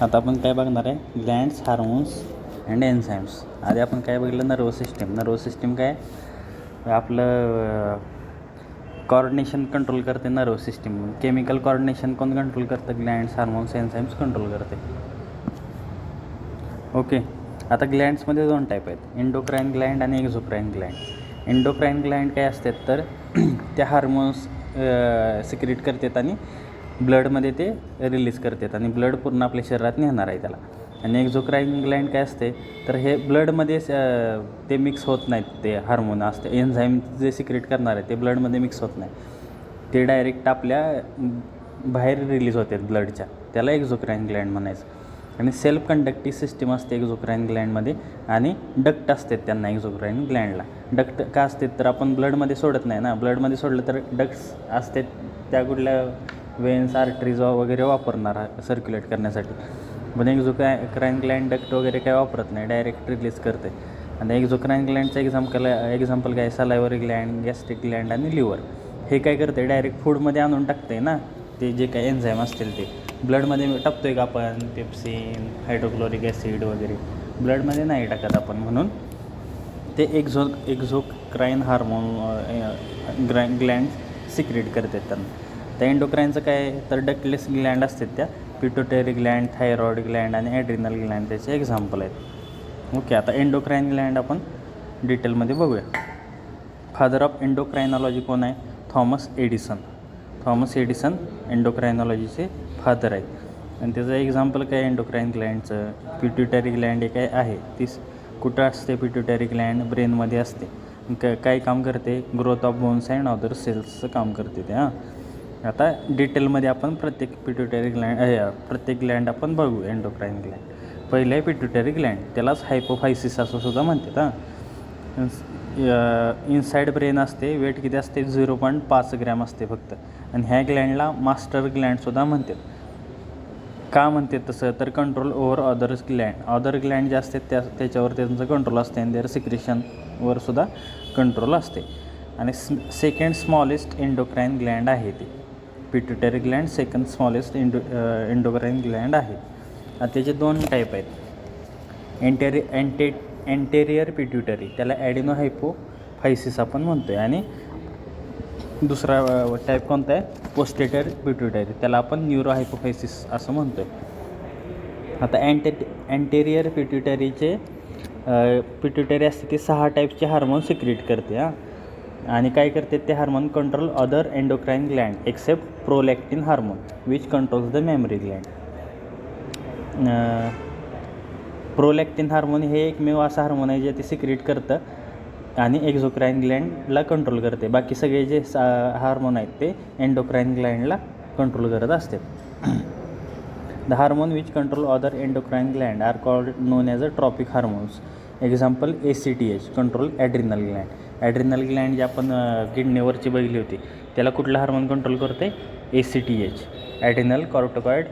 आता आपण काय बघणार आहे, ग्लँड्स, हार्मोन्स अँड एन्झाईम्स. आधी आपण काय बघितलं, नर्वस सिस्टीम. नर्वस सिस्टीम काय आपलं कॉर्डिनेशन कंट्रोल करते नर्वस सिस्टीम. केमिकल कॉर्डिनेशन कोण कंट्रोल करतं, ग्लँड्स, हार्मोन्स, एन्झाईम्स कंट्रोल करते. ओके. आता ग्लँड्समध्ये 2 टाईप आहेत, एंडोक्राईन ग्लँड आणि एक्झोक्राईन ग्लँड. एंडोक्राईन ग्लँड काय असतात तर त्या हार्मोन्स सिक्रेट करतात आणि ब्लडमध्ये ते रिलीज करतात आणि ब्लड पूर्ण आपल्या शरीरात नेणार आहे त्याला. आणि एक्झोक्राईन ग्लँड काय असते तर हे ब्लडमध्ये ते मिक्स होत नाहीत. ते हार्मोन असते, एन्झाईम जे सिक्रेट करणार आहे ते ब्लडमध्ये मिक्स होत नाही, ते डायरेक्ट आपल्या बाहेर रिलीज होतात ब्लडच्या, त्याला एक्झोक्राईन ग्लँड म्हणायचं. आणि सेल्फ कंडक्टिव्ह सिस्टीम असते एक्झोक्राईन ग्लँडमध्ये आणि डक्ट असतात त्यांना एक्झोक्राईन ग्लँडला. डक्ट का असतात तर आपण ब्लडमध्ये सोडत नाही ना, ब्लडमध्ये सोडलं तर डक्ट्स असतात त्या कुठल्या वेन्स, आर्टरीज वगैरे वापरणार सर्क्युलेट करण्यासाठी. पण एक्झोक्राईन ग्लँड डक्ट वगैरे काय वापरत नाही, डायरेक्ट रिलीज करते. आणि एक्झोक्राईन ग्लँडचं एक्झाम्पल काय, सलायवरी ग्लँड, गॅस्ट्रिक ग्लँड आणि लिव्हर. हे काय करते, डायरेक्ट फूडमध्ये आणून टाकते ना, ते जे काही एन्झाईम असतील ते ब्लडमध्ये टाकतो आहे का आपण, पेप्सिन, हायड्रोक्लोरिक ॲसिड वगैरे ब्लडमध्ये नाही टाकत आपण, म्हणून ते एक्झोक्राईन हार्मोन ग्लँड सिक्रेट करतात त्यांना. त्या एंडोक्राईनचं काय तर डक्टलेस ग्लँड असतात त्या, पिट्युटरी ग्लँड, थायरॉइड ग्लँड आणि ॲड्रिनल ग्लँड त्याचे एक्झाम्पल आहेत. ओके. आता एंडोक्राईन ग्लँड आपण डिटेलमध्ये बघूया. फादर ऑफ एंडोक्रायनॉलॉजी कोण आहे, थॉमस एडिसन एंडोक्रायनॉलॉजीचे फादर आहेत. आणि त्याचं एक्झाम्पल काय एंडोक्राईन ग्लँडचं, पिट्युटरी ग्लँड हे काय आहे, तीच कुठं असते पिट्युटरी ग्लँड, ब्रेनमध्ये असते. काय काम करते, growth of bones and other सेल्सचं काम करते ते. आता डिटेलमध्ये आपण प्रत्येक ग्लँड आपण बघू. एंडोक्राईन ग्लँड पहिलं आहे पिट्युटरी ग्लँड, त्यालाच हायपोफायसिस असं सुद्धा म्हणतात. इनसाईड ब्रेन असते, वेट किती असते 0.5 ग्रॅम असते फक्त. आणि ह्या ग्लँडला मास्टर ग्लँडसुद्धा म्हणतात. का म्हणतात तसं तर कंट्रोल ओव्हर अदर ग्लँड जे असतात त्याच्यावर त्यांचं कंट्रोल असते आणि देअर सिक्रेशनवर सुद्धा कंट्रोल असते. आणि सेकंड स्मॉलेस्ट एंडोक्राईन ग्लँड आहे ती pituitary Gland, second smallest endocrine gland आहे. आता त्याचे 2 टाईप आहेत, एंटेरियर पिट्युटरी, त्याला ॲडिनोहायपोफायसिस आपण म्हणतो आहे. आणि दुसरा टाईप कोणता आहे, पोस्टेरियर पिट्युटरी, त्याला आपण न्यूरोहायपोफायसिस असं म्हणतो आहे. आता एंटेरियर पिट्युटरी असते ती 6 टाईपचे हार्मोन सिक्रेट करते. आणि काय करते ते hormone, control other endocrine gland except prolactin hormone which controls the mammary gland. Prolactin hormone हे एकमेव असं हार्मोन आहे जे ते सिक्रेट करतं आणि एक्झोक्राईन ग्लँडला कंट्रोल करते. बाकी सगळे जे हार्मोन आहेत ते एंडोक्राईन ग्लँडला कंट्रोल करत असतात. The hormone which control other endocrine gland are called known as a tropic hormones. Example ACTH control adrenal gland. Adrenal gland जे आपण किडनीवरची बघितली होती त्याला कुठला हार्मोन कंट्रोल करते, ACTH, adrenal corticoid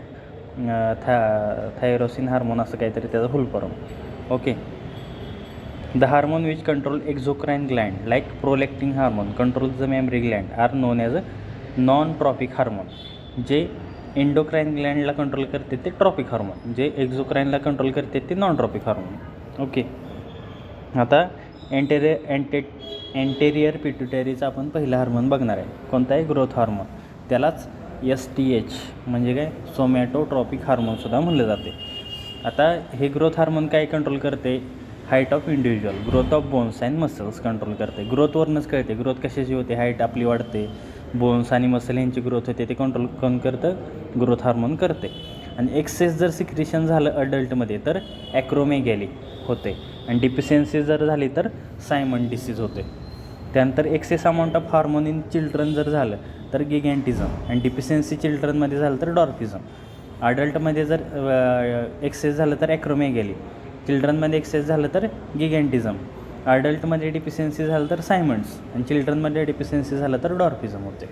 tyrosine hormone असं काहीतरी त्याचा full form. Okay. The hormone which control exocrine gland like prolactin hormone controls the mammary gland are known as a non tropic hormone. जे एंडोक्राईन ग्लँडला control करते ते tropic hormone, जे एक्झोक्राईनला control करते ते नॉन ट्रॉपिक हार्मोन. ओके. आता anterior पिट्युटरीचा आपण पहिला हार्मोन बघणार आहे, कोणता आहे, ग्रोथ हार्मोन, त्यालाच STH म्हणजे काय, सोमॅटोट्रॉपिक हार्मोनसुद्धा म्हणलं जाते. आता हे ग्रोथ हार्मोन काय कंट्रोल करते, height of individual, growth of bones and muscles control करते. ग्रोथवरूनच कळते ग्रोथ कशाची होते, हाईट आपली वाढते, बोन्स आणि मसल यांची ग्रोथ होते, ते कंट्रोल कोण करतं, ग्रोथ हार्मोन करते. आणि एक्सेस जर सिक्रेशन झालं अडल्टमध्ये तर ॲक्रोमेगॅली होते आणि डिफिशियन्सी जर झाली तर सायमन डिसीज होते. त्यानंतर excess amount of hormone in children जर झालं तर गिगॅन्टिझम आणि डिफिशियन्सी चिल्ड्रनमध्ये झालं तर डॉर्फिझम. अडल्टमध्ये जर एक्सेस झालं तर ॲक्रोमेगॅली, चिल्ड्रनमध्ये एक्सेस झालं तर गिगॅन्टिझम, अडल्टमध्ये डिफिशियन्सी झालं तर सायमंड्स आणि चिल्ड्रनमध्ये डिफिशियन्सी झालं तर डॉर्फिझम होते.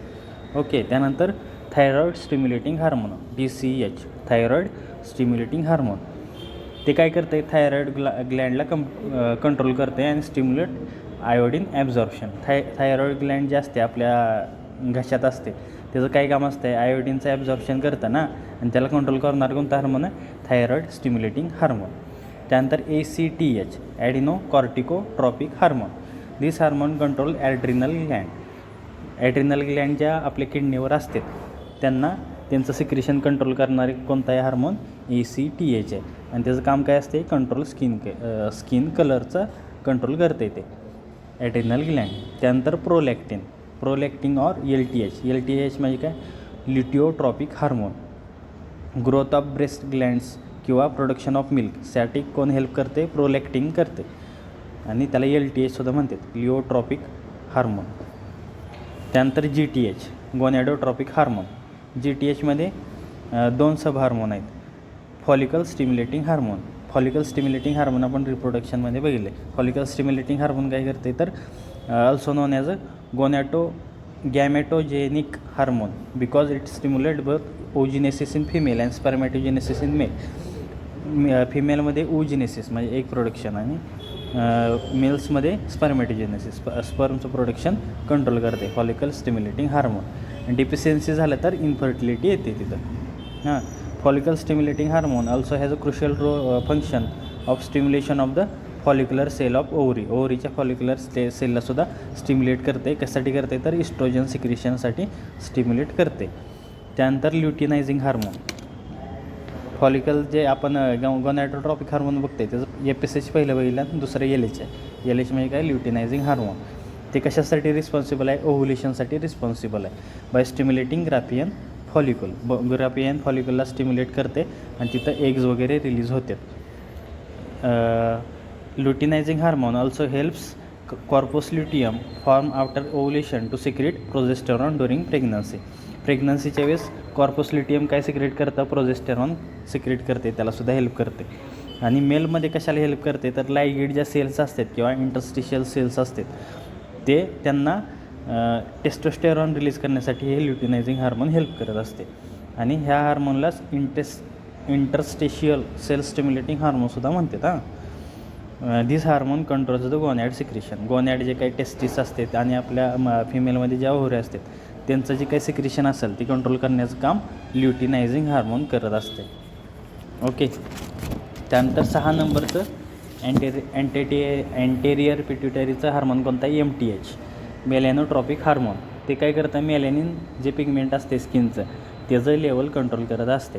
ओके. त्यानंतर thyroid stimulating hormone TCH, thyroid stimulating hormone, ते काय करते, थायरॉईड ग्लँडला कंट्रोल करते आणि stimulate iodine absorption. Thyroid Gland जे असते आपल्या घशात असते त्याचं काय काम असतं आहे, आयोडीनचं ॲब्झॉर्प्शन करतं ना, आणि त्याला कंट्रोल करणार कोणता हार्मोन आहे, थायरॉईड स्टिम्युलेटिंग हार्मोन. त्यानंतर ACTH ॲडिनो कॉर्टिकोट्रॉपिक हार्मोन. दिस hormone control adrenal gland. Adrenal Gland ज्या आपल्या किडनीवर असतात त्यांचं सिक्रेशन कंट्रोल करणारे कोणताही हार्मोन ACTH आहे, आणि त्याचं काम काय असते, कंट्रोल स्किन कलरचा कंट्रोल करते ते ॲड्रिनल ग्लँड. त्यानंतर प्रोलॅक्टिन ऑर LTH म्हणजे काय, luteotropic hormone. Growth of breast glands किंवा प्रोडक्शन ऑफ मिल्कसाठी कोण हेल्प करते, प्रोलॅक्टिन करते, आणि त्याला LTH सुद्धा म्हणतात, लिओट्रॉपिक हार्मोन. त्यानंतर GTH गोनॅडोट्रॉपिक हार्मोन. GTHमध्ये 2 सब हार्मोन आहेत. फॉलिकल स्टिम्युलेटिंग हार्मोन आपण रिप्रोडक्शनमध्ये बघितले. फॉलिकल स्टिम्युलेटिंग हार्मोन काय करते, तर also non as a gametogenic hormone because it stimulate both oogenesis in female and spermatogenesis in male. फिमेलमध्ये ओजिनेसिस म्हणजे एक प्रोडक्शन, आणि मेल्समध्ये स्पर्मॅटोजेनेसिस स्पर्मचं प्रोडक्शन कंट्रोल करते फॉलिकल स्टिम्युलेटिंग हार्मोन. डिफिशियन्सी झालं तर इन्फर्टिलिटी येते तिथं. Follicle stimulating hormone also has a crucial function of stimulation of the follicular cell of ओव्हरीच्या फॉलिक्युलर सेललासुद्धा स्टिम्युलेट करते. कशासाठी करते, तर इस्ट्रोजन सिक्रेशनसाठी स्टिम्युलेट करते. त्यानंतर ल्युटिनायझिंग हार्मोन. फॉलिकल जे आपण गोनॅडोट्रॉपिक हार्मोन बघते त्याचं FSH पहिलं बघितलं, दुसरं LH आहे. LH म्हणजे काय, ल्युटिनायझिंग हार्मोन. ते कशासाठी रिस्पॉन्सिबल आहे, ओव्हुलेशनसाठी रिस्पॉन्सिबल आहे by stimulating Graafian follicle. Graafian फॉलिकलला स्टिम्युलेट करते आणि तिथं एग्ज वगैरे रिलीज होतात. Luteinizing hormone also helps corpus luteum form after ovulation to secrete progesterone during प्रेग्नन्सीच्या वेळेस कॉर्पस ल्युटियम काय सिक्रेट करतं, प्रोजेस्टेरॉन सिक्रेट करते, त्यालासुद्धा हेल्प करते. आणि मेलमध्ये कशाला हेल्प करते, तर लायगेट ज्या सेल्स असतात किंवा इंटरस्टिशियल सेल्स असतात ते त्यांना टेस्टोस्टेरॉन रिलीज करण्यासाठी हे ल्युटिनायझिंग हार्मोन हेल्प करत असते. आणि ह्या हार्मोनलाच इंटरस्टेशियल सेल स्टिम्युलेटिंग हार्मोनसुद्धा म्हणतात. दिस हार्मोन कंट्रोल्स द गोनॅड सिक्रेशन. गोनॅड जे काही टेस्टिस असतात आणि आपल्या फिमेलमध्ये ज्या ओव्हरी असतात त्यांचं जे काही सिक्रेशन असेल ते कंट्रोल करण्याचं काम ल्युटिनायझिंग हार्मोन करत असते. ओके. त्यानंतर 6 नंबरचं अँटेरियर पिट्युटरीचं हार्मोन कोणता आहे, MTH मेलॅनोट्रॉपिक हार्मोन. ते काय करतं, मेलॅनिन जे पिगमेंट असते स्किनचं त्याचं लेवल कंट्रोल करत असते.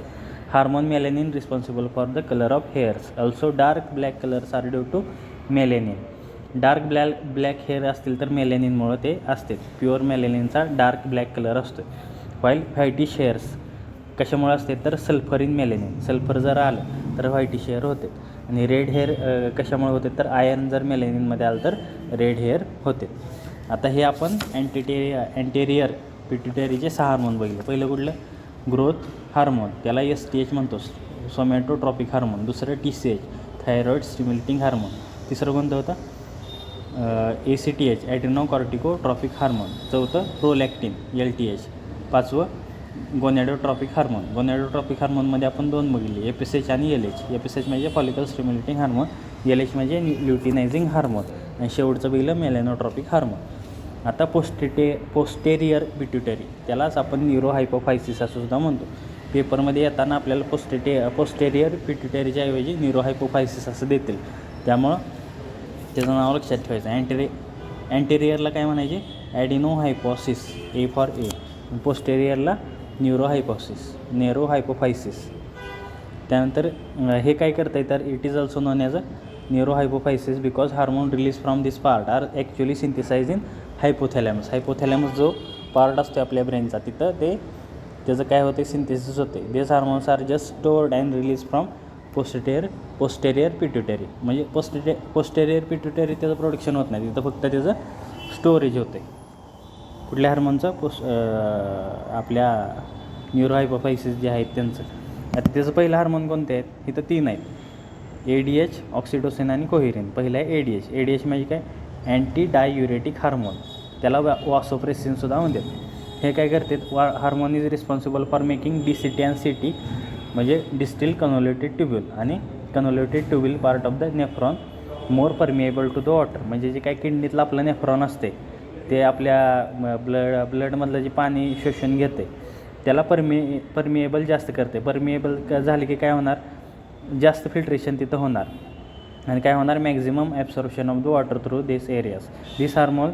Hormone melanin responsible for the colour of hairs. Also dark black colours are due to melanin. Dark black hair असतील तर मेलॅनिनमुळं ते असते. प्युअर मेलॅनिनचा डार्क ब्लॅक कलर असतो. व्हाईल व्हाईटिश हेअर्स कशामुळे असते, तर सल्फर इन मेलॅनिन. सल्फर जर आलं तर व्हाईटिश हेअर होते. आणि रेड हेअर कशामुळे होते, तर आयर्न जर मेलॅनिनमध्ये आलं तर रेड हेअर होते. आता हे आपण अँटेरियर पिट्युटरीचे 6 हार्मोन बघितले. पहिलं कुठलं, ग्रोथ हार्मोन, त्याला STH म्हणतो, सोमॅटोट्रॉपिक हार्मोन. दुसरं TCH थायरॉईड स्टिम्युलेटिंग हार्मोन. तिसरं कोणतं होतं, ACTH ॲड्रिनो कॉर्टिकोट्रॉपिक हार्मोन. चौथं प्रोलॅक्टिन LTH. 5वं गोनॅडोट्रॉपिक हार्मोन. गोनॅडोट्रॉपिक हार्मोनमध्ये आपण 2 बघितले, FSH आणि LH. FSH म्हणजे फॉलिकल स्टिम्युलेटिंग हार्मोन, LH म्हणजे ल्युटिनायझिंग हार्मोन, आणि शेवटचं बघितलं मेलॅनोट्रॉपिक हार्मोन. आता पोस्टेरियर पिट्युटरी, त्यालाच आपण न्यूरोहायपोफायसिस असं सुद्धा म्हणतो. पेपरमध्ये येताना आपल्याला पोस्टेरियर पिट्युटरीच्या ऐवजी न्यूरोहायपोफायसिस असं देतील, त्यामुळं त्याचं नाव लक्षात ठेवायचं. अँटेरियरला काय म्हणायचे, ॲडिनोहायपोसिस A फॉर A. पोस्टेरियरला न्यूरोहायपोफायसिस. त्यानंतर हे काय करतं आहे, तर it is also non as a neurohypophysis because hormone release from this part are actually synthesize in hypothalamus. Hypothalamus जो पार्ट असतो आपल्या ब्रेनचा तिथं त्याचं काय होते, सिंथेसिस होते. This hormones are just stored and release from posterior pituitary. म्हणजे पोस्टेरियर पिट्युटरी त्याचं प्रोडक्शन होत नाही, तिथं फक्त त्याचं स्टोरेज होते. कुठल्या हार्मोनचं, आपल्या न्यूरोहायपोफायसिस जे आहेत त्यांचं. आता त्याचं पहिलं हार्मोन कोणते आहेत, इथं 3 आहेत, ADH ऑक्सिटोसिन आणि कोहिरिन. पहिलं आहे ADH म्हणजे काय, अँटी डाययुरेटिक हार्मोन, त्याला वासोप्रेसिनसुद्धा म्हणतात. हे काय करतात, hormone is responsible for making DCT and CT म्हणजे डिस्टिल कन्व्होल्युटेड ट्युब्यूल, आणि convoluted tubule part of the nephron more permeable to the water. म्हणजे जे काय किडनीतलं आपलं नेफ्रॉन असते ते आपल्या ब्लडमधलं जे पाणी शोषून घेते त्याला परमिएबल जास्त करते. परमिएबल झाले की काय होणार, जास्त फिल्ट्रेशन तिथं होणार आणि काय होणार, maximum absorption of the water through this areas. This hormone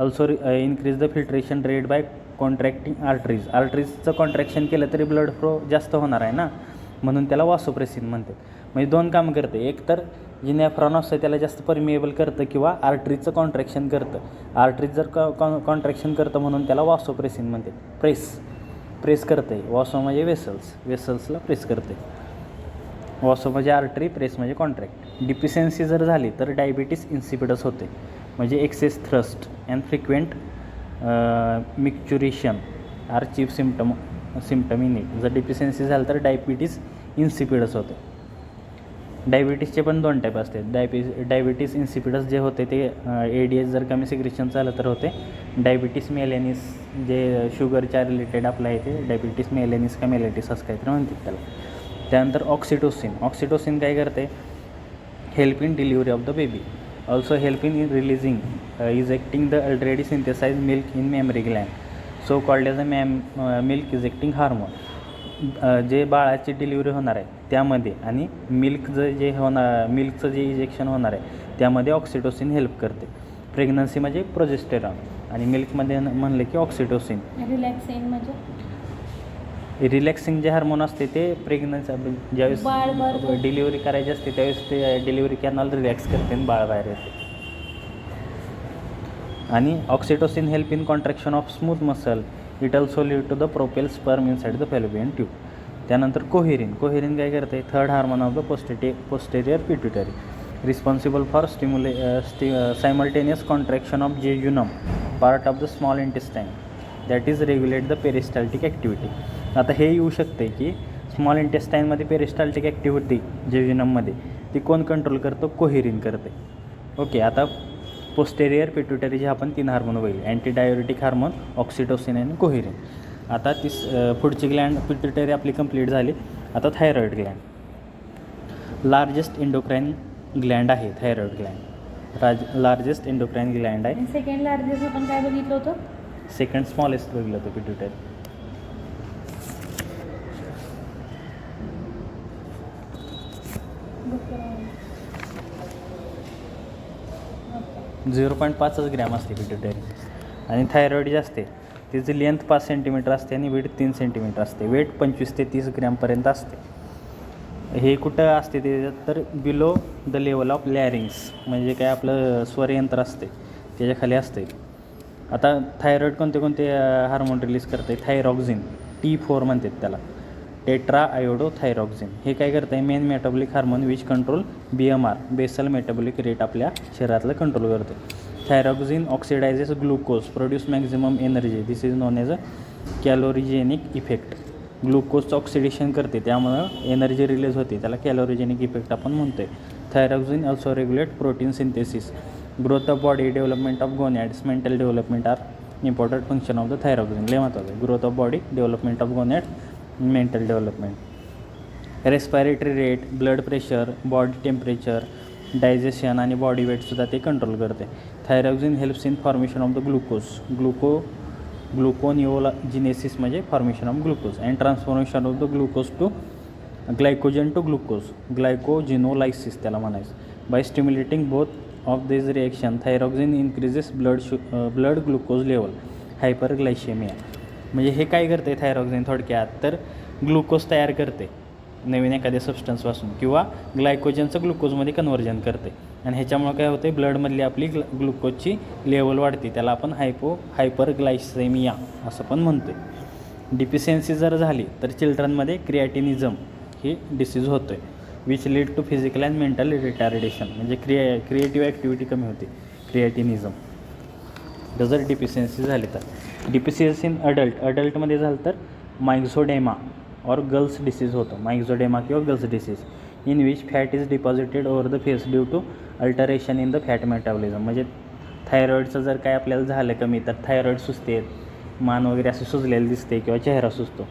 also increase the filtration rate by contracting आर्टरीजचं कॉन्ट्रॅक्शन केलं तरी ब्लड फ्लो जास्त होणार आहे ना, म्हणून त्याला वासोप्रेसिन म्हणते. म्हणजे दोन काम करते, एक तर जे नेफ्रॉन असतं त्याला जास्त परमिएबल करतं किंवा आर्टरीजचं कॉन्ट्रॅक्शन करतं. आर्टरीज जर कॉन्ट्रॅक्शन करतं म्हणून त्याला वासोप्रेसिन म्हणते. प्रेस करते. वासो म्हणजे वेसल्सला प्रेस करते. वासो म्हणजे आर्टरी, प्रेस म्हणजे कॉन्ट्रॅक्ट. डिफिशियन्सी जर झाली तर डायबिटीस इन्सिपिडस होते, म्हणजे excess thirst and frequent micturition are chief symptom in it. जर डिफिशियन्सी झालं तर डायबिटीस इन्सिपिडस होते. डायबिटीसचे पण दोन टाईप असते. डायबिटीस इन्सिपिडस जे होते ते ADH जर कमी सिक्रेशन झालं तर होते. डायबिटीस मेलेनिस जे शुगरच्या रिलेटेड आपलं आहे ते डायबिटीस मेलेनिस का मेलेटिस असं काहीतरी म्हणतात त्याला. त्यानंतर ऑक्सिटोसिन काय करते, help in delivery of the baby. Also help in releasing ejecting the already synthesise milk in mammary gland, so called as a milk ejecting hormone. जे बाळाची डिलिव्हरी होणार आहे त्यामध्ये आणि मिल्कचं जे इजेक्शन होणार आहे त्यामध्ये ऑक्सिटोसिन हेल्प करते. प्रेग्नन्सी म्हणजे प्रोजेस्टेरॉन आणि मिल्कमध्ये म्हणले की ऑक्सिटोसिन. रिलॅक्सिंग जे हार्मोन असते ते प्रेग्नन्सी ज्यावेळेस डिलिव्हरी करायची असते त्यावेळेस ते डिलिव्हरी कॅनल रिलॅक्स करते आणि बाळ बाहेर येते. आणि oxytocin help in contraction of smooth muscle. It also lead to the propel sperm inside the fallopian tube. त्यानंतर कोहेरिन काय करते, third hormone of the posterior pituitary, responsible for simultaneous contraction of jejunum part of the small intestine that is regulate the peristaltic activity. आता हे येऊ शकते की small इंटेस्टाईनमध्ये peristaltic activity जेजुनममध्ये ती कोण कंट्रोल करतो, कोहेरिन करते. ओके, आता पोस्टेरियर पिट्युटरी जे आपण 3 हार्मोन बघितले, अँटीडायोरेटिक हार्मोन, ऑक्सिटोसिन आणि कोहेरिन. आता पुढची ग्लँड पिट्युटरी आपली कंप्लीट झाली. आता thyroid gland largest endocrine gland आहे. Thyroid gland largest endocrine gland आहे. सेकंड लार्जेस्ट आपण काय बघितलं होतं, सेकंड स्मॉलेस्ट बघितलं होतं पिट्युटरी. 0.5 ग्रॅम असते पिट्युटरी. आणि थायरॉइड जे असते त्याची लेंथ 5 सेंटीमीटर असते आणि वेट 3 सेंटीमीटर असते. वेट 25 ते 30 ग्रॅमपर्यंत असते. हे कुठं असते ते तर बिलो द लेवल ऑफ लॅरिंग्स, म्हणजे काय आपलं स्वरयंत्र असते त्याच्या खाली असते. आता थायरॉइड कोणते हार्मोन रिलीज करते, थायरॉक्झिन T4 म्हणतात त्याला, टेट्रा आयोडोथायरॉक्झिन. हे काय करतं आहे, main metabolic hormone which control BMR basal metabolic rate आपल्या शरीरातलं कंट्रोल करते. Thyroxine oxidizes glucose, produce maximum energy. This is known as a calorigenic effect. ग्लुकोजचं ऑक्सिडेशन करते त्यामुळं एनर्जी रिलीज होते, त्याला कॅलोरिजेनिक इफेक्ट आपण म्हणतो आहे. Thyroxine also regulate protein synthesis, growth of body, development of gonads, mental development are important function of the thyroxine. लय महत्त्वाचं आहे. Growth of body, development of gonads, mental development. Respiratory rate, blood pressure, body temperature, digestion आणि body वेटसुद्धा ते control करते. Thyroxine helps in formation of the gluconeogenesis म्हणजे formation of glucose and transformation of the glucose to glycogen to glucose, glycogenolysis त्याला म्हणायचं. Bye stimulating both of this reaction thyroxine increases blood glucose level, hyperglycaemia. म्हणजे हे काय करते thyroxine थोडक्यात तर glucose तयार करते नवीन एखाद्या सबस्टन्सपासून किंवा ग्लायकोजनचं ग्लुकोजमध्ये कन्व्हर्जन करते आणि ह्याच्यामुळे काय होते, ब्लडमधली आपली ग्लुकोजची लेवल वाढते. त्याला आपण हायपरग्लायसेमिया असं पण म्हणतो. डिफिशियन्सी जर झाली तर चिल्ड्रनमध्ये क्रिएटिनिझम ही डिसीज होतो आहे, which lead to physical and mental retardation. म्हणजे क्रिएटिव्ह ॲक्टिव्हिटी कमी होते, क्रिएटिनिझम जर डिफिशियन्सी झाली तर. डिफिशियन्सी इन अडल्टमध्ये झालं तर मायक्झोडेमा और गर्ल्स डिसीज होतं, मायक्झोडेमा किंवा Gull's disease, in which fat is deposited over the face due to alteration in the fat metabolism. म्हणजे थायरॉईडचं जर काय आपल्याला झालं कमी तर थायरॉईड सुचते, मान वगैरे असं सुजलेलं दिसते किंवा चेहरा सुचतो.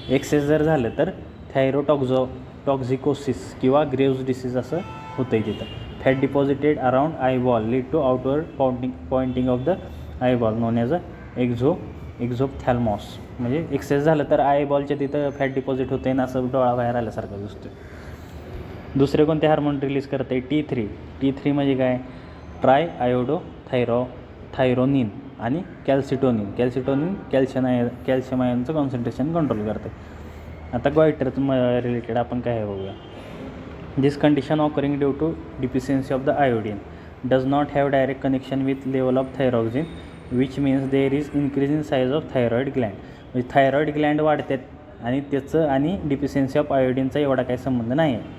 एक्सेस जर झालं तर थायरोटॉक्झिकोसिस किंवा ग्रेव्स डिसीज असं होतं आहे तिथं. Fat deposited around eye ball lead to outward pointing of the eyeball known as a exophthalmos. म्हणजे एक्सेस झालं तर आयबॉलच्या तिथं फॅट डिपॉझिट होते ना, असं डोळा बाहेर आल्यासारखं दिसतो. दुसरे कोणते हार्मोन रिलीज करते? T3 म्हणजे काय? ट्राय आयोडो थायरोनिन आणि कॅल्सिटोनिन कॅल्शियम आयनचं कॉन्सन्ट्रेशन कंट्रोल करते. आता गॉयटरचं रिलेटेड आपण काय बघूया. This condition occurring due to deficiency of the iodine does not have direct connection with level of thyroxine which means there is increase in size of thyroid gland. म्हणजे thyroid gland वाढतात आणि त्याचं आणि deficiency of आयोडीनचा एवढा काही संबंध नाही आहे.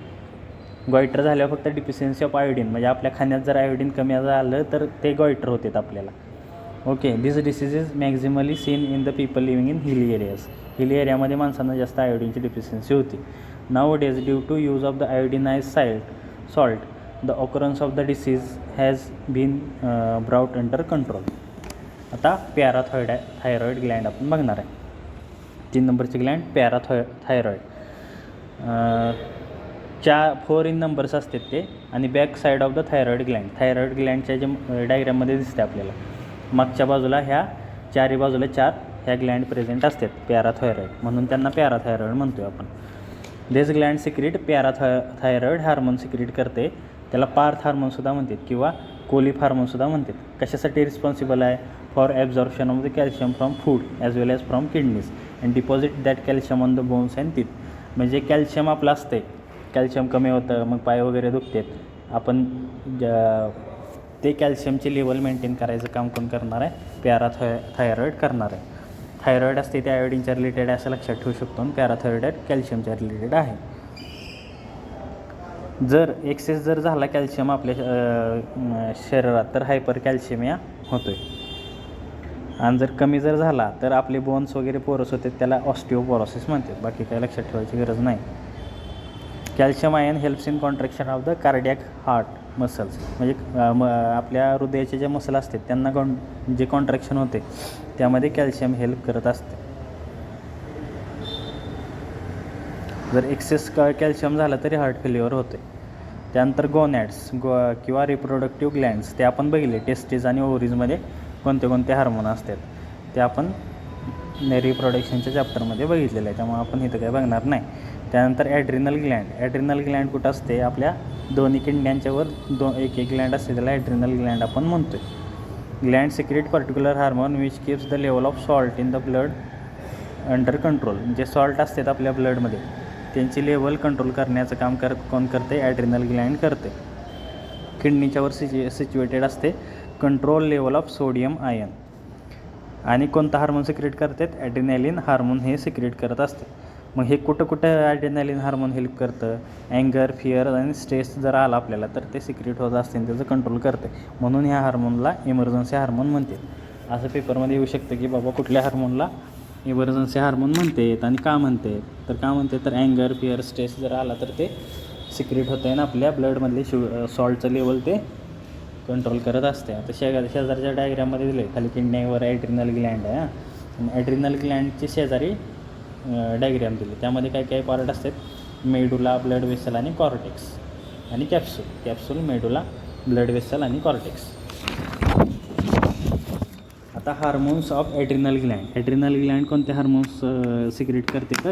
गॉयटर झाल्यावर फक्त डिफिशियन्सी ऑफ आयोडीन म्हणजे आपल्या खाण्यात जर आयोडीन कमी झालं तर ते गॉयटर होतात आपल्याला. Okay. This disease is maximally seen in the people living in hilly areas. Hilly एरियामध्ये माणसांना जास्त आयोडीनची डिफिशियन्सी होती. Nowadays due to use of the iodinize salt the occurrence of the disease has been brought under control. आता parathyroid Gland आपण बघणार आहे. 3 नंबरची ग्लँड पॅराथायरॉइड. 4 इन नंबर्स असतात ते आणि back side of the thyroid ग्लँडच्या जे डायग्राममध्ये दिसते आपल्याला मागच्या बाजूला ह्या 4 बाजूला 4 ह्या ग्लँड प्रेझेंट असतात पॅराथायरॉइड, म्हणून त्यांना पॅराथायरॉइड म्हणतोय आपण. This gland secrete thyroid hormone secrete करते. त्याला पार्थ हार्मोनसुद्धा म्हणतात किंवा कोलिफ हार्मोनसुद्धा म्हणतात. कशासाठी रिस्पॉन्सिबल आहे? For absorption of the calcium from food as well as from kidneys and deposit that calcium on the bones and teeth. म्हणजे कॅल्शियम आपलं असते, कॅल्शियम कमी होतं मग पाय वगैरे दुखतात. आपण ते कॅल्शियमची लेवल मेंटेन करायचं काम कोण करणार आहे? पॅराथायरॉइड करणार आहे. थायरॉइड असते ते आयोडीनच्या रिलेटेड असं लक्षात ठेवू शकतो आणि पॅराथायरॉइड कॅल्शियमच्या रिलेटेड आहे. जर एक्सेस झाला कॅल्शियम आपल्या शरीरात तर हायपर कॅल्शियमिया होतो आहे. आणि जर कमी झाला तर आपले बोन्स वगैरे पोरस होते, त्याला ऑस्टिओपोरोसिस म्हणतात. बाकी काही लक्षात ठेवायची गरज नाही. Calcium ion helps in contraction of the cardiac heart muscles. म्हणजे आपल्या हृदयाचे जे मसल असतात त्यांना जे कॉन्ट्रॅक्शन होते त्यामध्ये कॅल्शियम हेल्प करत असते. जर एक्सेस कॅल्शियम झालं तरी हार्ट फेल्युअर होते. त्यानंतर गोनॅड्स किंवा रिप्रोडक्टिव्ह ग्लँड्स ते आपण बघितले. टेस्टिस आणि ओव्हरीजमध्ये कोणते हार्मोन असतात ते आपण रिप्रोडक्शनच्या चॅप्टरमध्ये बघितलेलं आहे, त्यामुळे आपण इथं काही बघणार नाही. त्यानंतर ॲड्रिनल ग्लँड कुठं असते? आपल्या दोन्ही किडण्यांच्या वर एक ग्लँड असते, त्याला ॲड्रिनल ग्लँड आपण म्हणतो आहे. Gland secrete particular hormone which keeps the level of salt in the blood under control. जे सॉल्ट असतात आपल्या ब्लडमध्ये त्यांची लेवल कंट्रोल करण्याचं काम कोण करते? ॲड्रिनल ग्लँड करते. किडनीच्यावर सिच्युएटेड असते. Control level of sodium ion. आणि कोणता हार्मोन सिक्रेट करतात? ॲड्रिनॅलिन हार्मोन हे सिक्रेट करत असते. मग हे कुठं ॲड्रिनॅलिन हार्मोन हेल्प करतं? ॲंगर, फिअर आणि स्ट्रेस जर आला आपल्याला तर ते सिक्रेट होत असते आणि त्याचं कंट्रोल करते. म्हणून ह्या हार्मोनला इमर्जन्सी हार्मोन म्हणतात. असं पेपरमध्ये येऊ शकतं की बाबा कुठल्या हार्मोनला इमर्जन्सी हार्मोन म्हणतात आणि का म्हणते तर ॲंगर, फिअर, स्ट्रेस जर आला तर ते सिक्रेट होतं आहे ना आपल्या ब्लडमधले सॉल्टचं लेवल ते कंट्रोल करत असते. आता शेजारच्या डायग्राममध्ये दिले खाली किडनीवर ॲड्रिनल ग्लँड आहे आणि ॲड्रिनल ग्लँडचे शेजारी डायग्राम दिले. त्यामध्ये काय पार्ट असतात? मेडुला, ब्लड वेसल आणि कॉर्टेक्स आणि कॅप्सूल, मेडुला, ब्लड वेसल आणि कॉर्टेक्स. आता हार्मोन्स ऑफ ॲड्रिनल ग्लँड कोणते हार्मोन्स सिक्रेट करते? तर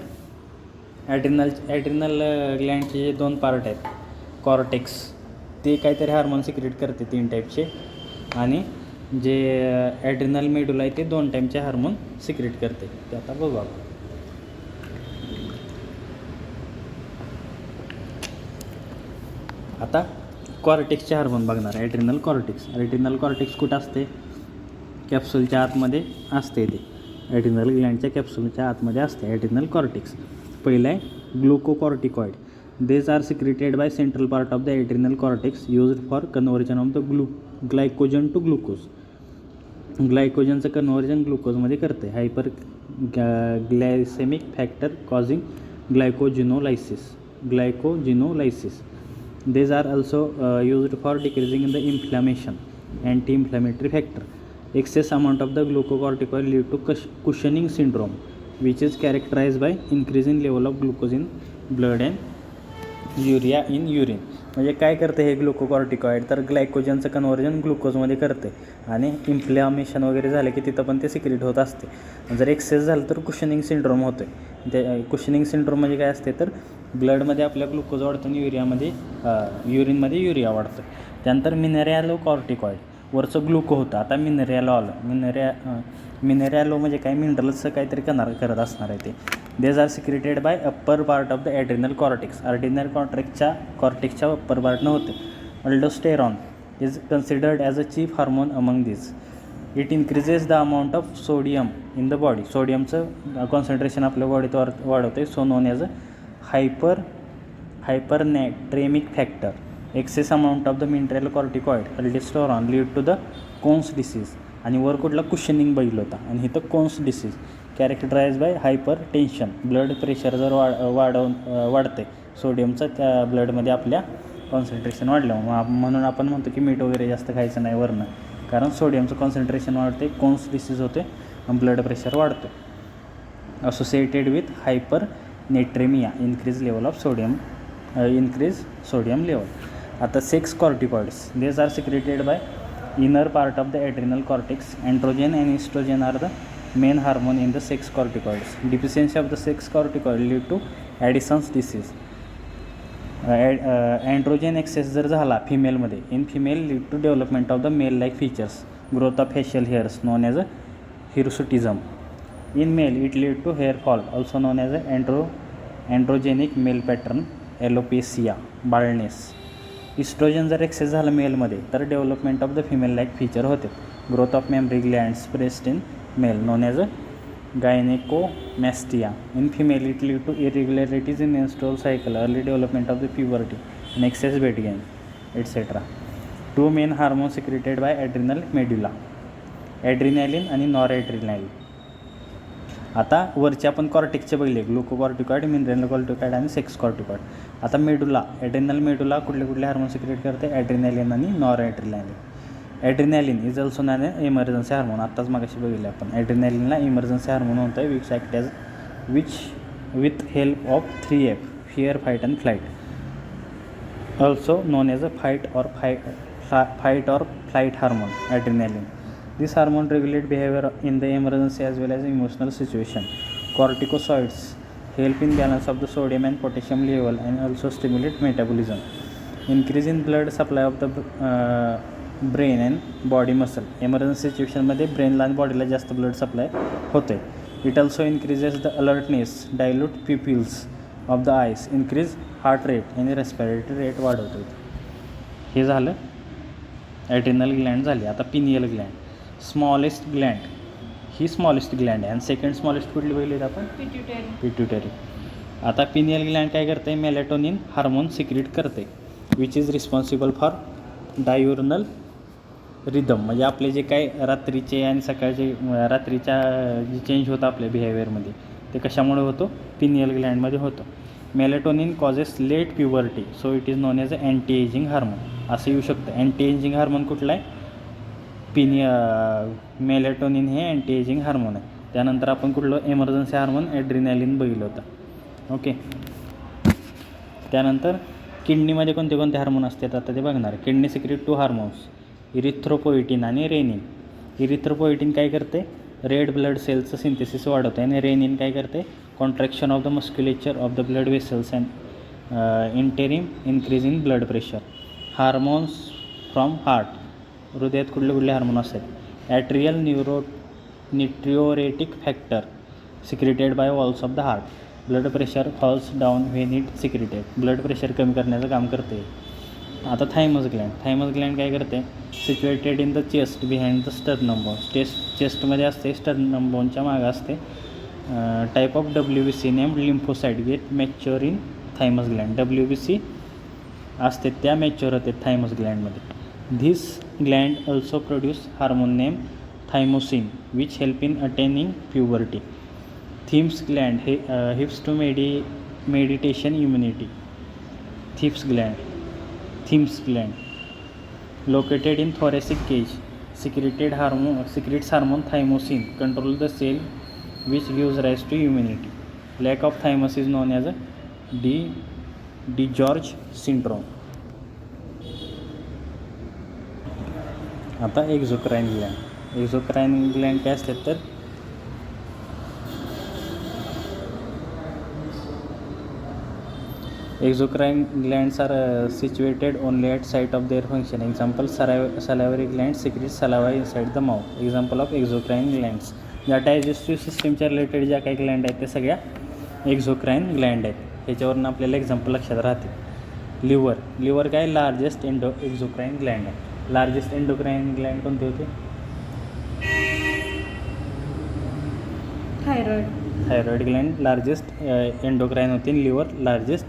ॲड्रिनल ग्लँडचे जे 2 पार्ट आहेत, कॉर्टेक्स ते काहीतरी हार्मोन सिक्रेट करते 3 टाईपचे आणि जे ॲड्रिनल मेडुला आहे ते 2 टाईपचे हार्मोन सिक्रेट करते. ते आता बघू आपण. आता कॉर्टेक्सचे हार्मोन बघणार. ॲड्रिनल कॉर्टेक्स कुठं असते? कॅप्सूलच्या आतमध्ये असते. ते ॲड्रिनल ग्लँडच्या कॅप्सूलच्या आतमध्ये असते ॲड्रिनल कॉर्टेक्स. पहिलं आहे ग्लुकोकॉर्टिकॉइड. These are secreted by central part of the adrenal cortex used for conversion of the glycogen to glucose. ग्लायकोजनचं कन्व्हर्जन ग्लुकोजमध्ये करते. Hyperglycaemic factor causing glycogenolysis. These are also used for decreasing the inflammation, anti-inflammatory factor. Excess amount of the glucocorticoid lead to Cushing syndrome, which is characterized by increasing level of glucose in blood and urea in urine. म्हणजे काय करते हे ग्लुकोकॉर्टिकॉइड, तर ग्लायकोजनचं conversion ग्लुकोजमध्ये करते आणि inflammation वगैरे झालं की तिथं पण ते सिक्रेट होत असते. जर एक्सेस झालं तर कुशनिंग सिंड्रोम होतो आहे. ते कुशनिंग सिंड्रोम म्हणजे काय असते, तर ब्लडमध्ये आपल्या ग्लुकोज वाढतो आणि युरिनमध्ये युरिया वाढतो. त्यानंतर मिनरॅलोकॉर्टिकॉइड, वरचं ग्लुको होतं, आता मिनरॅलो आलं. मिनरॅलो म्हणजे काय, मिनरल्सचं काहीतरी करत असणार आहे ते. These are secreted by upper part of the adrenal cortex. Adrenal कॉर्टेक्सच्या अप्पर पार्टनं होते. Aldosterone is considered as a chief hormone among this. It increases the amount of sodium in the body. सोडियमचं कॉन्सन्ट्रेशन आपल्या बॉडीत वाढवते. So known as a hypernatraemic factor. Excess amount of the mineralocorticoid aldosterone lead to the Conn's disease. आणि वर कुठला Cushing बघितलं होता आणि इथं Conn's disease characterize bye hyper tension. Blood pressure जर वाढते सोडियमचं त्या ब्लडमध्ये आपल्या कॉन्सन्ट्रेशन वाढलं, म्हणून आपण म्हणतो की मीठ वगैरे जास्त खायचं नाही वरनं, कारण सोडियमचं कॉन्सन्ट्रेशन वाढते, कोन्स डिसीज होते आणि ब्लड प्रेशर वाढतो. Associated with hypernatraemia, increase sodium level. आता sex corticoids, these are secreted by inner part of the adrenal cortex. Androgen and estrogen are the main hormone in the sex corticoids. Deficiency of the sex corticoid lead to Addison's disease. Androgen excess जर झाला फिमेलमध्ये, in female lead to development of the male like features, growth of facial hairs known as a hirsutism. In male it lead to hair fall also known as a androgenic male pattern alopecia, baldness. Oestrogen जर excess झालं मेलमध्ये तर development of the female like feature होते. Growth of mammary glands pressed in male known as a gynaecomastia. In female it lead to irregularities in menstrual cycle, early development of the puberty and excess weight gain, etc. Two main hormones secreted by adrenal medulla, ॲड्रिनॅलिन आणि नॉरॲड्रिनॅलिन. आता वरचे आपण कॉर्टेक्सचे Baghel, glucocorticoid, mineralocorticoid आणि sex corticoid. आता medulla, adrenal medulla कुठले hormone secrete करते, adrenaline आणि noradrenaline. Adrenaline is also known emergency hormone. आत्ताच मागाशी बघितले आपण. ॲड्रिनॅलिनला इमर्जन्सी हार्मोन होतं आहे which act as with help of 3F, fear, fight and flight, also non as a fight or flight hormone, adrenaline. This hormone regulate behavior in the emergency as well as emotional situation. Corticosteroids help in balance of the sodium and potassium level and also stimulate metabolism. Increase in blood supply of the brain and body muscle. Emergency situation मध्ये ब्रेनला आणि बॉडीला जास्त blood supply होते. It also increases the alertness, dilute pupils of the eyes, increase heart rate and respiratory rate वाढवतो. हे झालं adrenal Gland झाली. आता पिनियल ग्लँड, स्मॉलेस्ट ग्लँड, ही स्मॉलेस्ट ग्लँड आहे आणि सेकंड स्मॉलेस्ट कुठली बघितली आपण, पिट्युटरी. आता पिनियल ग्लँड काय करते, मेलेटोनिन हार्मोन सिक्रेट करते which is responsible for diurnal rhythm. म्हणजे आपले जे काय रात्रीचे आणि सकाळचे रात्रीच्या जे चेंज होतं आपल्या बिहेवियरमध्ये ते कशामुळे होतो, पिनियल ग्लँडमध्ये होतं. Melatonin causes late puberty, so it is known as a anti ageing hormone असं येऊ शकतं. अँटी एजिंग हार्मोन कुठला आहे, मेलेटोनिन हे अँटी एजिंग हार्मोन आहे. त्यानंतर आपण कुठलं एमर्जन्सी हार्मोन ॲड्रिनॅलिन बघितलं होतं. ओके, त्यानंतर किडनीमध्ये कोणते हार्मोन असतात आता ते बघणार. किडनी सिक्रेट 2 हार्मोन्स, इरिथ्रोपोएटिन आणि रेनिन. इरिथ्रोपोएटिन काय करते, रेड ब्लड सेल्सचं सिंथेसिस वाढवते आणि रेनिन काय करते, contraction of the musculature of the blood vessels and interim increase in blood pressure. Hormones from heart, हृदयात कुठले हार्मोन असतात, atrial natriuretic factor secreted by walls of the heart. Blood pressure falls down when it secreted, blood pressure कमी करण्याचं काम करते. आता thymus gland काय करते, situated in the chest behind the sternum bone. चेस्टमध्ये असते, स्टर्नम बोनच्या मागं असते. Type of WBC named lymphocyte get mature in thymus gland. WBC असते त्या मॅच्युअर होते थायमस ग्लँडमध्ये. This gland also produce hormone named thymosin which help in attaining puberty. Thym's gland helps to meditation immunity. Thym's gland located in thoracic cage secretes hormone thymosin, control the cell which gives rise to immunity. Lack of thymus is known as a DiGeorge syndrome. आता exocrine Gland. Exocrine Gland काय असतात तर exocrine glands are situated only at site of their function. Example, salivary glands secrete saliva inside the mouth. Example of exocrine glands. ज्या digestive सिस्टीमच्या related ज्या काही Gland आहेत त्या सगळ्या एक्झोक्राईन ग्लँड आहेत. ह्याच्यावरून आपल्याला एक्झाम्पल लक्षात राहते. लिव्हर काय लार्जेस्ट एक्झोक्राईन ग्लँड आहे. लार्जेस्ट एंडोक्राईन ग्लँड कोणते होते? थायरॉइड ग्लँड लार्जेस्ट एंडोक्राईन होती. लिव्हर लार्जेस्ट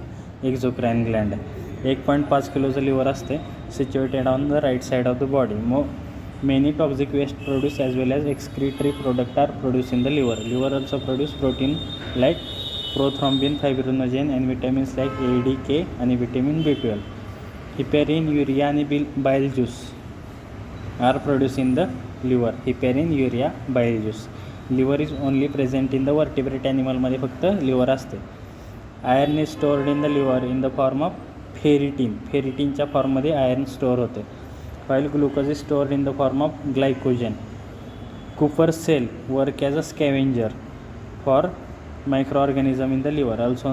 एक्झोक्राईन ग्लँड आहे. 1.5 किलोचं लिव्हर असते. Situated on the right side of the body. Many toxic waste produce as well as excretory product are produce in the liver. Liver also produce protein like prothrombin, fibrinogen and vitamins like A, D, K आणि vitamin B12. Heparin, urea आणि bile juice R produce in the liver. Heparin, urea, bile juice. Liver is only present in the vertebrate ॲनिमलमध्ये फक्त liver असते. Iron is stored in the liver in the form of ferritin. फेरिटीनच्या फॉर्ममध्ये iron store होते. while glucose is stored in the form of glycogen. Cooper cell work as a scavenger for microorganism in the liver, also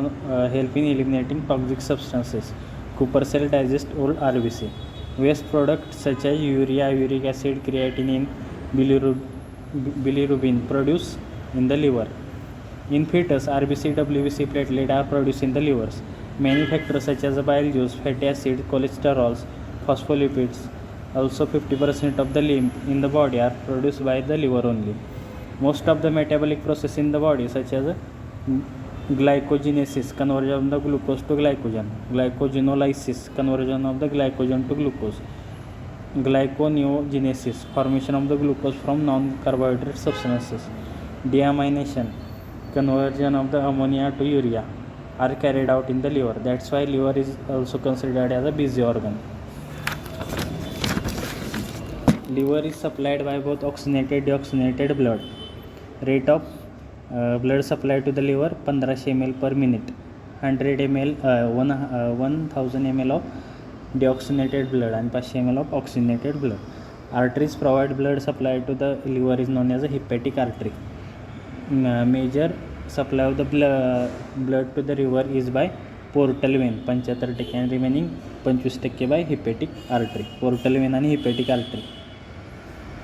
help in eliminating toxic substances. Cooper cell digest old RBC. Waste products such as urea, uric acid, creatinine, bilirubin produced in the liver. In fetus, RBC, WBC, platelet are produced in the livers. Many factors such as bile juice, fatty acid, cholesterols, phospholipids, also 50% of the lymph in the body are produced by the liver only. Most of the metabolic process in the body such as glycogenesis, conversion of the glucose to glycogen, glycogenolysis, conversion of the glycogen to glucose, glyconeogenesis, formation of the glucose from non-carbohydrate substances, deamination, conversion of the ammonia to urea are carried out in the liver. That's why liver is also considered as a busy organ. Liver is supplied by both oxygenated deoxygenated blood. Rate of blood supply to the liver 1500 ml per minute. 100 ml 1000 ml of deoxygenated blood and 500 ml of oxygenated blood. Arteries provide blood supply to the liver is known as a hepatic artery. Major supply of the blood to the liver is by portal vein 75% and remaining 25% by hepatic artery. Portal vein आणि hepatic artery.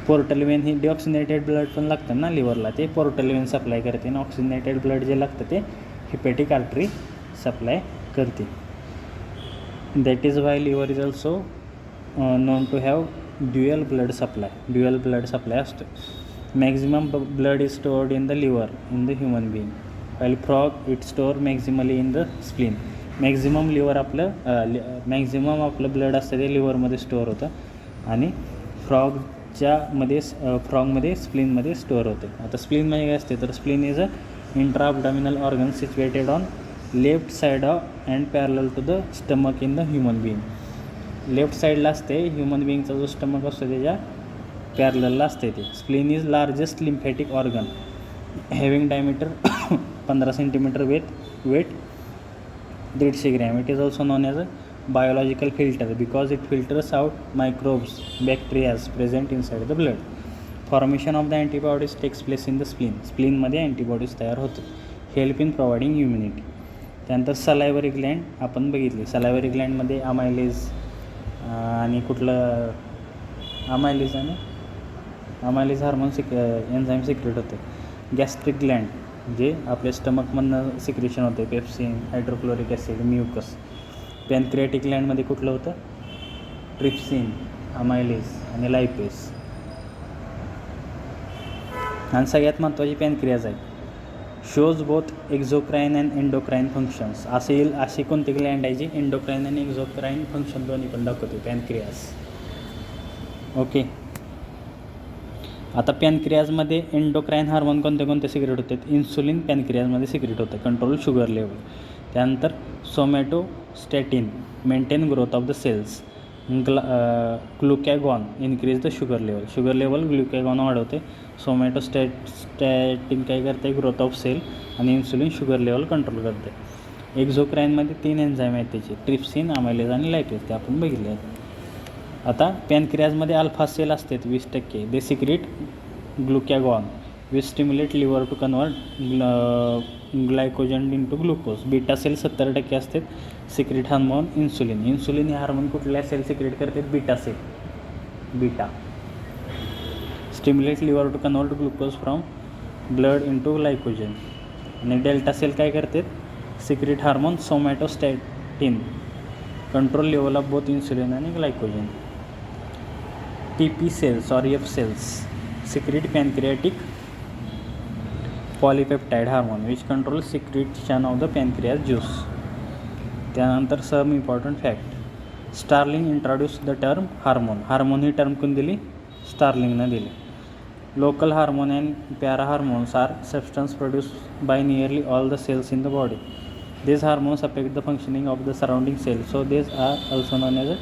Portal vein ही deoxygenated blood पण लागतं ना लिव्हरला, ते portal vein supply करते आणि ऑक्सिनेटेड blood जे लागतं ते हिपॅटिक आर्टरी सप्लाय करते. That is why liver is also known to have dual blood supply असतो. Maximum blood is stored in the liver in the human being, while frog it store maximally in the spleen. Maximum आपलं blood असतं ते लिव्हरमध्ये store होतं आणि फ्रॉगमध्ये स्प्लीनमध्ये store होते. आता spleen म्हणजे काय असते तर spleen is a intra abdominal organ situated on left side of and parallel to the stomach in the human being. Left साईडला असते ह्युमन बिईंगचा जो स्टमक असतो त्याच्या पॅरललला असते ते. Spleen is largest lymphatic organ having diameter 15 centimetre weight 150 gram. इट is also non as अ biological filter because it filters out microbes, bacteria present inside the blood. Formation of the antibodies takes place in the spleen. स्प्लीनमध्ये antibodies तयार होते. Help in providing immunity. त्यानंतर salivary Gland आपण बघितली. सलायवरी ग्लँडमध्ये amylase आणि कुठलं amylase hormone enzyme secrete होते. Gastric gland जे आपल्या स्टमकमधनं सिक्रेशन होते, pepsin, hydrochloric acid, mucus. Pancreatic ग्लँडमध्ये कुठलं होतं ट्रिप्सिन, अमायलेज आणि लायपेस. आणि सगळ्यात महत्त्वाची पॅनक्रियाज आहे. Shows both exocrine and endocrine functions. अशी कोणती ग्लँड आहे जी एंडोक्राईन आणि एक्झोक्राईन फंक्शन दोन्ही पण दाखवते पॅनक्रियाज. ओके. आता पॅनक्रियाजमध्ये एंडोक्राईन हार्मोन कोणते सिक्रेट होतात. इन्सुलिन पॅनक्रियाजमध्ये सिक्रेट होतं, कंट्रोल शुगर लेवल. त्यानंतर somatostatin maintain growth of the cells. Glucagon increase the sugar level glucagon वाढवते. सोमॅटोस्टॅटिन काय करते ग्रोथ ऑफ सेल आणि इन्सुलिन शुगर लेवल कंट्रोल करते. एक्झोक्राईनमध्ये 3 एन्झाईम आहेत त्याचे, ट्रिप्सिन, अमायलेज आणि लायपेज. ते आपण बघितले आहेत. आता पॅनक्रियाजमध्ये अल्फा सेल असतात 20%. They secrete glucagon which stimulate liver to convert glycogen into glucose. Beta cell 70% असतात सिक्रेट हार्मोन इन्सुलिन. इन्सुलिन हे हार्मोन कुठल्या सेल सिक्रेट करतात? Beta cell. Beta stimulate liver to convert glucose from blood into glycogen. आणि delta cell काय करतात? Secrete hormone somatostatin control level of both insulin आणि glycogen. TP cells or F cells secrete pancreatic polypeptide hormone which controls secretion of the pancreas juice. त्यानंतर some important fact. Starling introduced the term hormone. Hormone he term कोण दिली? स्टार्लिंगनं दिली. Local hormone and parahormones are substances produced by nearly all the cells in the body. These hormones affect the functioning of the surrounding cells, so these are also known as a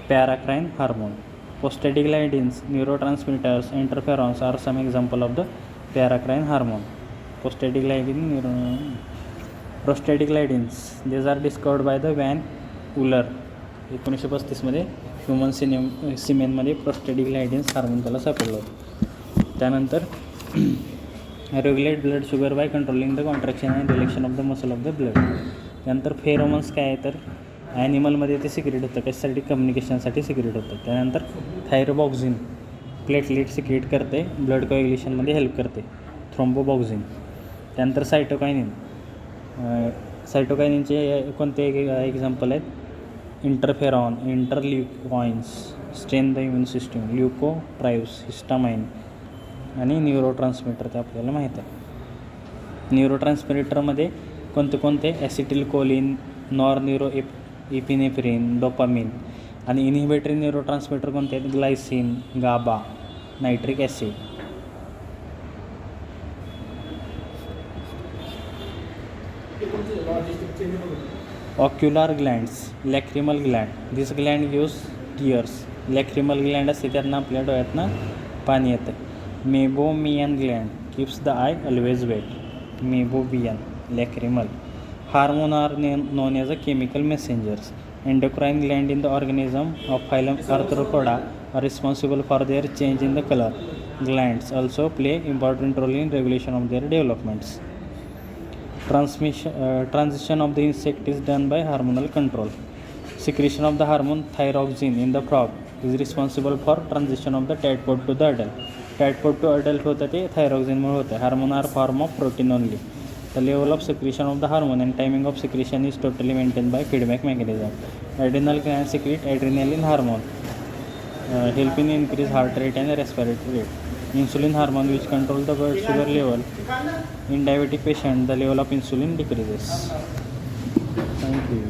paracrine hormone. Prostaglandins, neurotransmitters, interferons are some example of the paracrine hormone. Prostaglandins, these are discovered by the Van Uller 1935 मध्ये. Human सिमेनमध्ये प्रोस्टॅडिग्लॅन्डिन्स hormone त्याला सापडलं होतं. त्यानंतर regulate blood sugar by controlling the contraction and relaxation of the muscle of the blood. त्यानंतर pheromones काय आहे तर ॲनिमलमध्ये ते सिक्रेट होतं, कशासाठी? कम्युनिकेशनसाठी सिक्रेट होतं. त्यानंतर थायरोबॉक्झिन प्लेटलेट सिक्रेट करते, ब्लड कोएग्युलेशनमध्ये हेल्प करते, थ्रोम्बोबॉक्झिन. त्यानंतर सायटोकायनिनचे कोणते एक्झाम्पल आहेत? Interferon, interleukins, strengthen the immune system, leukotrienes, histamine आणि न्यूरोट्रान्समीटर ते आपल्याला माहीत आहे. न्यूरोट्रान्समीटरमध्ये कोणते? Acetylcholine, epinephrine, dopamine. आणि इनहिबिटरी न्यूरोट्रान्समीटर कोणते आहेत? Glycine, GABA, nitric acid. Ocular glands, lacrimal gland. This gland gives tears. Lacrimal gland असते त्यातनं आपल्या डोळ्यातनं पाणी येतं. Meibomian gland keeps the eye always wet. मेबोबियन, लॅक्रिमल. Hormone are known as a chemical messengers. Endocrine gland in the organism of phylum Arthropoda are responsible for their change in the color. Glands also play important role in regulation of their developments. Transition of the insect is done by hormonal control. Secretion of the hormone thyroxine in the frog is responsible for transition of the tadpole to the adult. Tadpole to adult होतं ते थायरॉक्झिनमुळे होतं. Hormone are form of protein only. The level of secretion of the hormone and timing of secretion is totally maintained by feedback mechanism. Adrenal glands secrete adrenaline hormone, helping increase heart rate and respiratory rate. Insulin hormone which control the blood sugar level. In diabetic patient, the level of insulin decreases. Thank you.